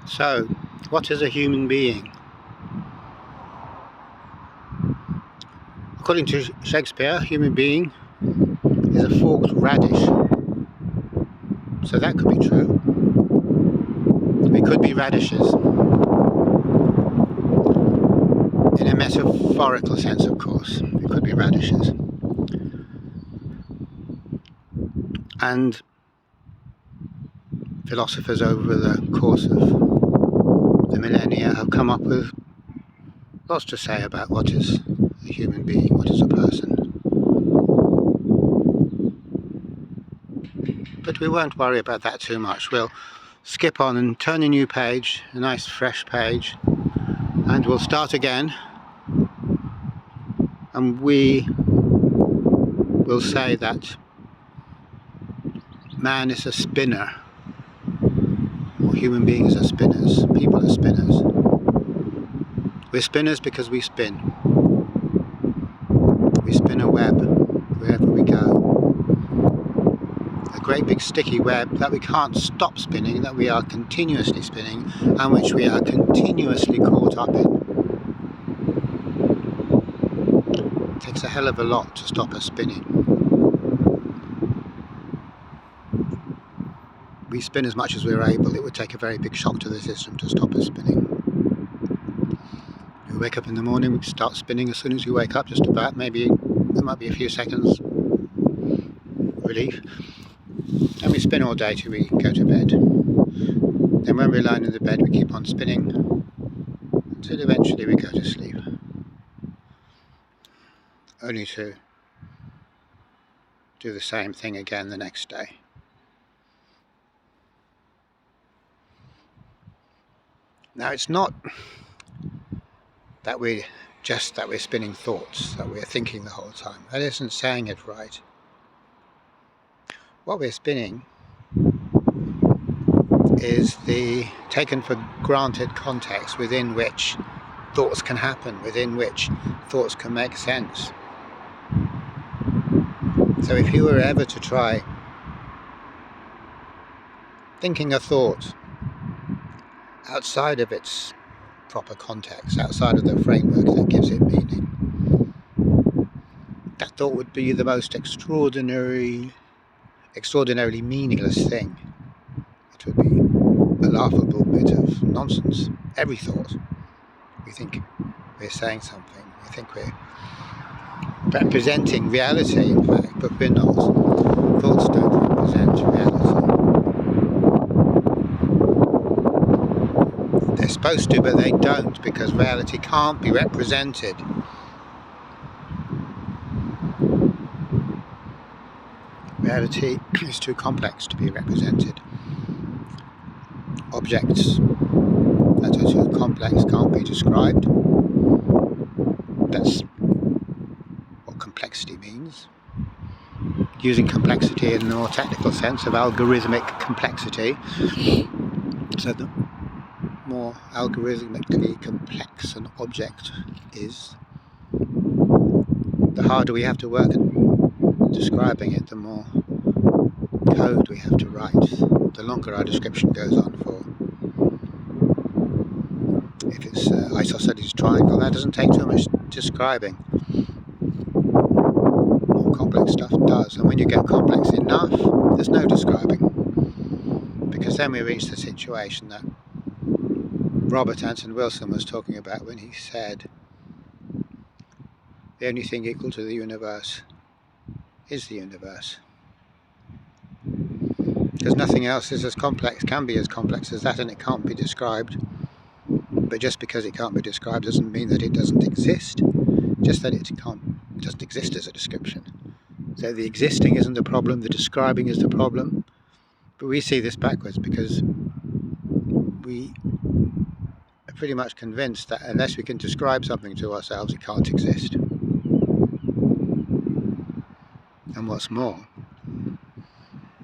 So, what is a human being? According to Shakespeare, a human being is a forked radish. So that could be true. We could be radishes. In a metaphorical sense, of course. We could be radishes. And philosophers over the course of the millennia have come up with lots to say about what is a human being, what is a person. But we won't worry about that too much. We'll skip on and turn a new page, a nice fresh page, and we'll start again. And we will say that man is a spinner, or human beings are spinners, people are spinners. We're spinners because we spin. We spin a web wherever we go. A great big sticky web that we can't stop spinning, that we are continuously spinning, and which we are continuously caught up in. It takes a hell of a lot to stop us spinning. We spin as much as we're able. It would take a very big shock to the system to stop us spinning. We wake up in the morning, we start spinning as soon as we wake up, just about. Maybe there might be a few seconds relief. And we spin all day till we go to bed. Then when we're lying in the bed, we keep on spinning until eventually we go to sleep. Only to do the same thing again the next day. Now, it's not that we're spinning thoughts, that we're thinking the whole time. That isn't saying it right. What we're spinning is the taken for granted context within which thoughts can happen, within which thoughts can make sense. So if you were ever to try thinking a thought outside of its proper context, outside of the framework that gives it meaning, that thought would be the most extraordinarily meaningless thing. It would be a laughable bit of nonsense. Every thought. We think we're saying something. We think we're representing reality, in fact, but we're not. Thoughts don't represent reality. They're supposed to, but they don't, because reality can't be represented. Reality is too complex to be represented. Objects that are too complex can't be described. That's what complexity means. Using complexity in the more technical sense of algorithmic complexity. So the more algorithmically complex an object is, the harder we have to work at describing it, the more code we have to write, the longer our description goes on for. If it's isosceles triangle, that doesn't take too much describing. More complex stuff does, and when you get complex enough, there's no describing, because then we reach the situation that Robert Anton Wilson was talking about when he said the only thing equal to the universe is the universe. Because nothing else is as complex, can be as complex as that, and it can't be described. But just because it can't be described doesn't mean that it doesn't exist, just that it doesn't exist as a description. So the existing isn't the problem, the describing is the problem. But we see this backwards, because we are pretty much convinced that unless we can describe something to ourselves, it can't exist. And what's more,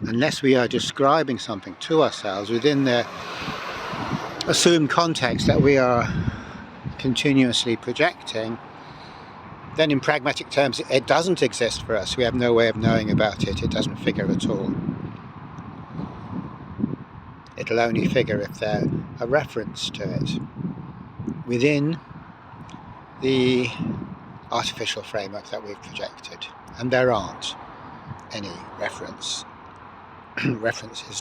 unless we are describing something to ourselves within the assumed context that we are continuously projecting, then in pragmatic terms it doesn't exist for us. We have no way of knowing about it. It doesn't figure at all. it'll only figure if there's a reference to it within the artificial framework that we've projected. And there aren't any references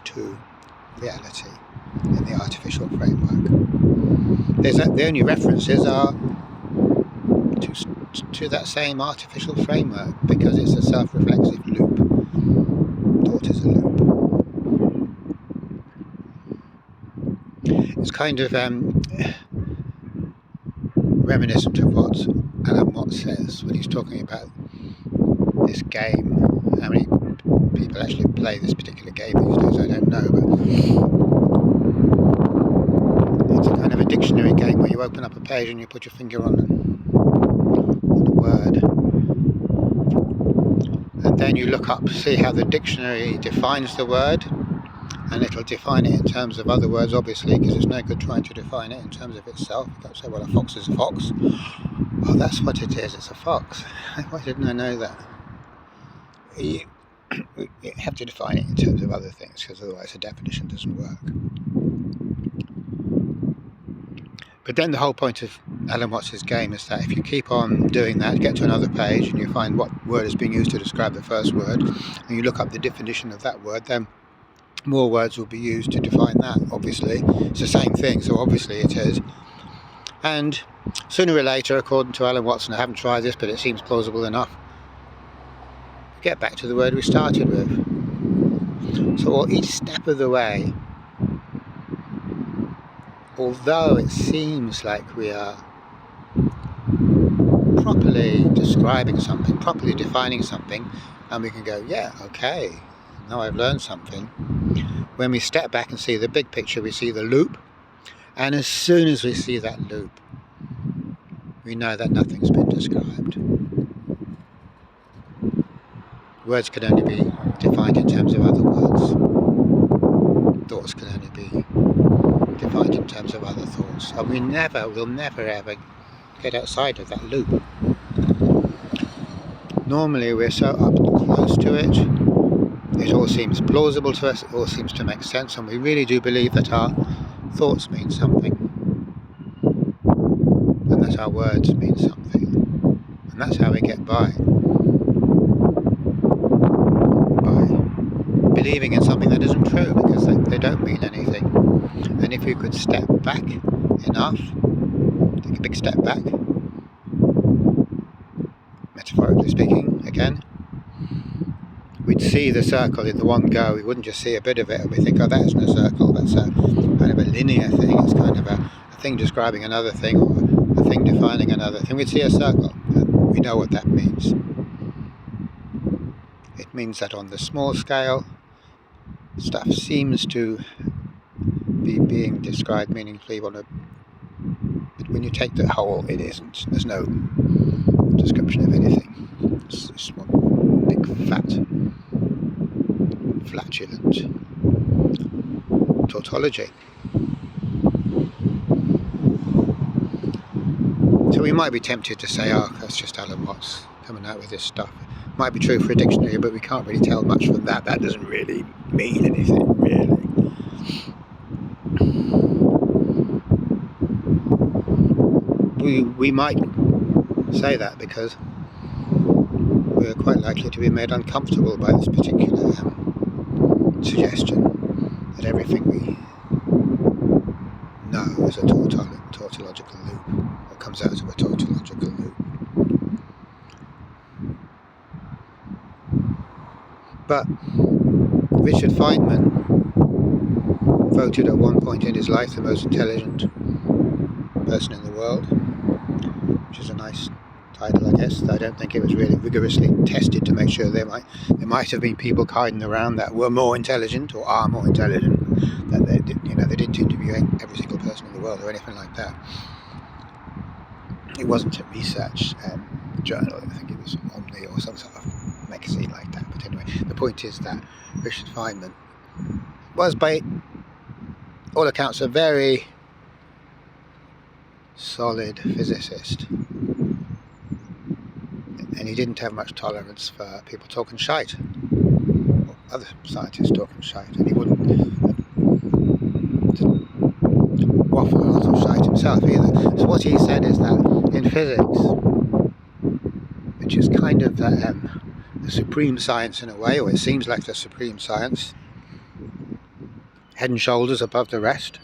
to reality in the artificial framework. The only references are to that same artificial framework, because it's a self-reflexive loop. Thought is a loop. It's kind of reminiscent of what Alan Watts says when he's talking about this game. How many people actually play this particular game these days, I don't know, but it's a kind of a dictionary game where you open up a page and you put your finger on a word, and then you look up to see how the dictionary defines the word, and it'll define it in terms of other words, obviously, because it's no good trying to define it in terms of itself. You can't say, well, a fox is a fox. Oh, that's what it is, it's a fox. Why didn't I know that? You have to define it in terms of other things, because otherwise the definition doesn't work. But then the whole point of Alan Watts' game is that if you keep on doing that, get to another page and you find what word is being used to describe the first word, and you look up the definition of that word, then more words will be used to define that, obviously. It's the same thing, so obviously it is. And sooner or later, according to Alan Watts, and I haven't tried this, but it seems plausible enough, get back to the word we started with. So each step of the way, although it seems like we are properly describing something, properly defining something, and we can go, yeah, okay, now I've learned something. When we step back and see the big picture, we see the loop, and as soon as we see that loop, we know that nothing's been described. Words can only be defined in terms of other words. Thoughts can only be defined in terms of other thoughts. And we'll never ever get outside of that loop. Normally we're so up close to it, it all seems plausible to us, it all seems to make sense, and we really do believe that our thoughts mean something, and that our words mean something, and that's how we get by believing in something that isn't true, because they don't mean anything. And if we could step back enough, take a big step back, metaphorically speaking again, we'd see the circle in the one go. We wouldn't just see a bit of it and we think, oh, that isn't a circle, that's a kind of a linear thing, it's kind of a thing describing another thing, or a thing defining another thing. We'd see a circle, and we know what that means. It means that on the small scale, stuff seems to be being described meaningfully, but when you take the whole, it isn't. There's no description of anything. It's just one big fat, flatulent tautology. So we might be tempted to say, oh, that's just Alan Watts coming out with this stuff. It might be true for a dictionary, but we can't really tell much from that. That doesn't really mean anything, really. We might say that because we're quite likely to be made uncomfortable by this particular suggestion that everything we know is a tautological loop, or comes out of a tautological loop. But Richard Feynman voted at one point in his life the most intelligent person in the world, which is a nice title, I guess. I don't think it was really rigorously tested to make sure there might have been people hiding around that were more intelligent or are more intelligent. That they didn't interview every single person in the world or anything like that. It wasn't a research journal. I think it was Omni or some sort of magazine like that. But anyway, the point is that Richard Feynman was, by all accounts, a very solid physicist, and he didn't have much tolerance for people talking shite, or other scientists talking shite, and he wouldn't waffle a lot of shite himself either. So what he said is that in physics, which is kind of the supreme science in a way, or it seems like the supreme science, head and shoulders above the rest,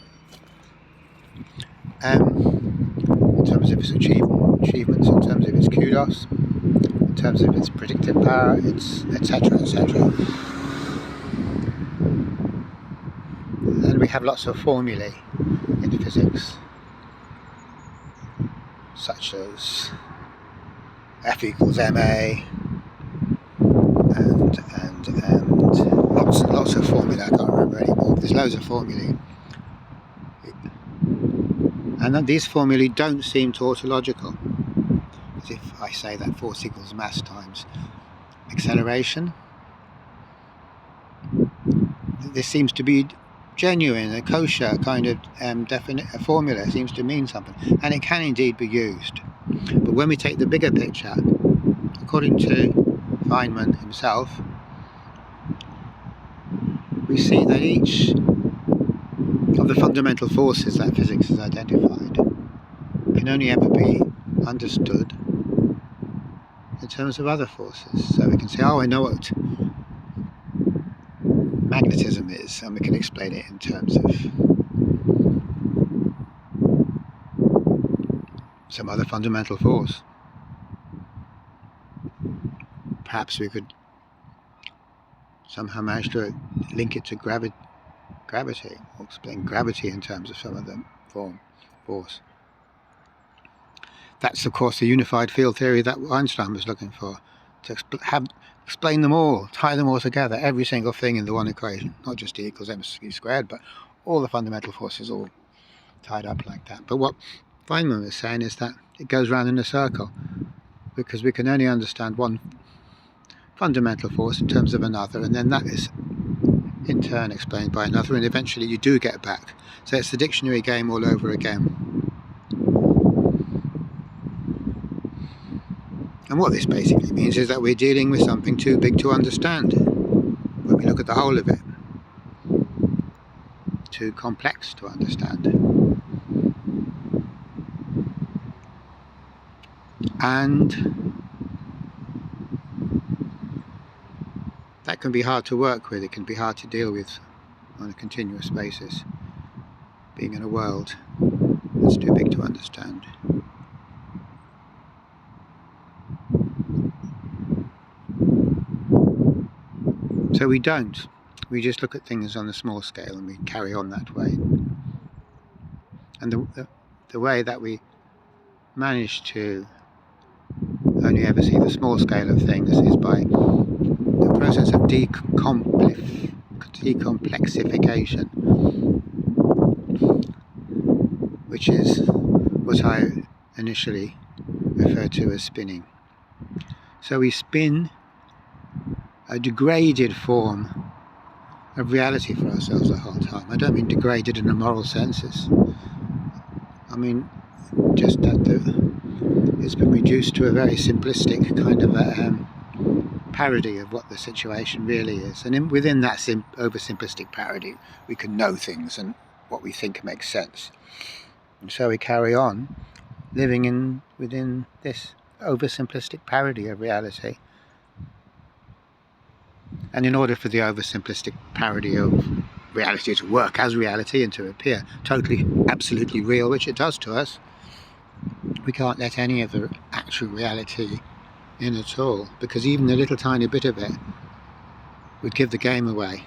in terms of its achievements, in terms of its kudos, in terms of its predictive power, its etc, etc. And we have lots of formulae in physics, such as F equals ma, and lots of formulae. I can't remember anymore. There's loads of formulae, and then these formulae don't seem tautological. As if I say that force equals mass times acceleration. This seems to be genuine, a kosher kind of a formula. It seems to mean something, and it can indeed be used. But when we take the bigger picture, according to Feynman himself, we see that each of the fundamental forces that physics has identified can only ever be understood in terms of other forces. So we can say, oh, I know what magnetism is, and we can explain it in terms of some other fundamental force. Perhaps we could somehow manage to link it to gravity, or explain gravity in terms of some other force. That's of course the unified field theory that Einstein was looking for, to explain them all, tie them all together, every single thing in the one equation, not just E equals mc squared, but all the fundamental forces all tied up like that. But what Feynman was saying is that it goes round in a circle, because we can only understand one fundamental force in terms of another, and then that is in turn explained by another, and eventually you do get back. So it's the dictionary game all over again. And what this basically means is that we're dealing with something too big to understand when we look at the whole of it. Too complex to understand. And that can be hard to work with, it can be hard to deal with on a continuous basis, being in a world that's too big to understand. So we don't. We just look at things on a small scale and we carry on that way. And the way that we manage to only ever see the small scale of things is by the process of decomplexification, which is what I initially referred to as spinning. So we spin a degraded form of reality for ourselves the whole time. I don't mean degraded in a moral sense. I mean just that it's been reduced to a very simplistic kind of parody of what the situation really is. And within that oversimplistic parody, we can know things and what we think makes sense. And so we carry on living within this oversimplistic parody of reality. And in order for the oversimplistic parody of reality to work as reality and to appear totally, absolutely real, which it does to us, we can't let any of the actual reality in at all, because even a little tiny bit of it would give the game away.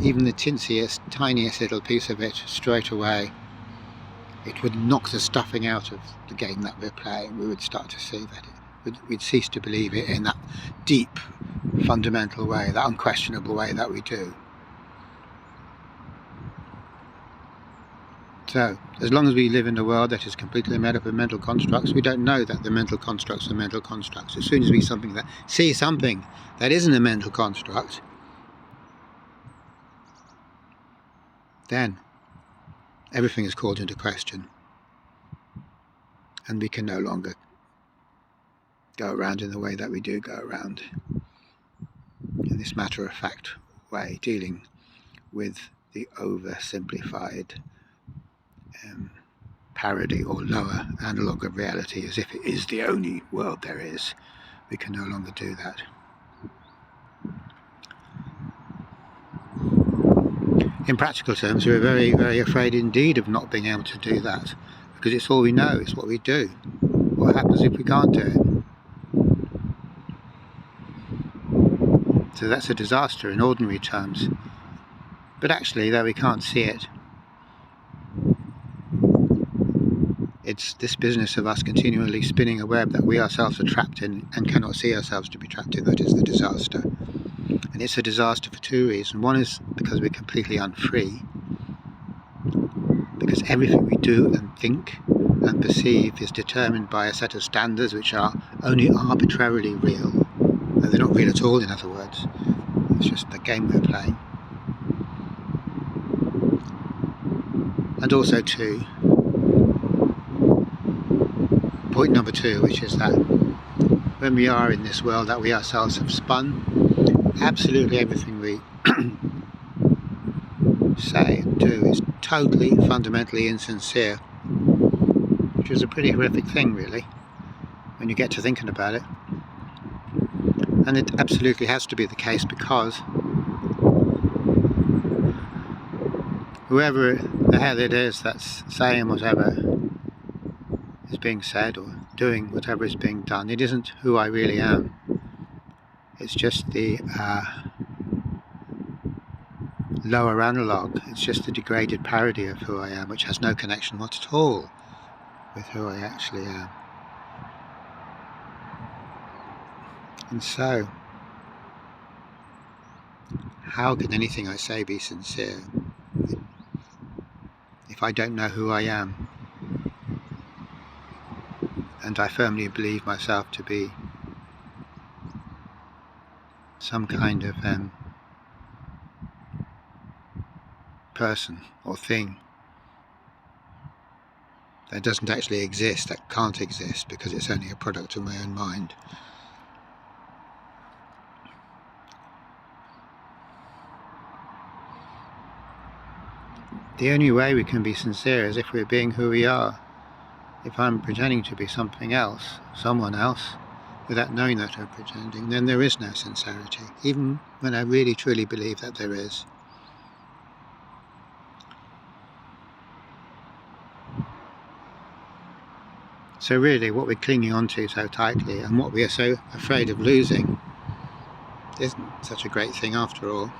Even the tinsiest, tiniest little piece of it, straight away, it would knock the stuffing out of the game that we're playing. We would start to see that we'd cease to believe it in that deep, fundamental way, that unquestionable way that we do. So, as long as we live in a world that is completely made up of mental constructs, we don't know that the mental constructs are mental constructs. As soon as we see something that isn't a mental construct, then everything is called into question, and we can no longer go around in the way that we do go around, in this matter-of-fact way, dealing with the oversimplified parody or lower analogue of reality as if it is the only world there is. We can no longer do that. In practical terms, we're very, very afraid indeed of not being able to do that, because it's all we know, it's what we do. What happens if we can't do it? So that's a disaster in ordinary terms. But actually, though we can't see it, it's this business of us continually spinning a web that we ourselves are trapped in and cannot see ourselves to be trapped in that is the disaster. And it's a disaster for two reasons. One is because we're completely unfree, because everything we do and think and perceive is determined by a set of standards which are only arbitrarily real. No, they're not real at all, in other words. It's just the game we're playing. And also too, point number two, which is that when we are in this world that we ourselves have spun, absolutely everything we say and do is totally, fundamentally insincere, which is a pretty horrific thing really, when you get to thinking about it. And it absolutely has to be the case, because whoever the hell it is that's saying whatever is being said or doing whatever is being done, it isn't who I really am. It's just the lower analogue. It's just the degraded parody of who I am, which has no connection not at all with who I actually am. And so, how can anything I say be sincere if I don't know who I am? And I firmly believe myself to be some kind of person or thing that doesn't actually exist, that can't exist, because it's only a product of my own mind. The only way we can be sincere is if we're being who we are. If I'm pretending to be something else, someone else, without knowing that I'm pretending, then there is no sincerity, even when I really truly believe that there is. So really what we're clinging on to so tightly and what we are so afraid of losing isn't such a great thing after all.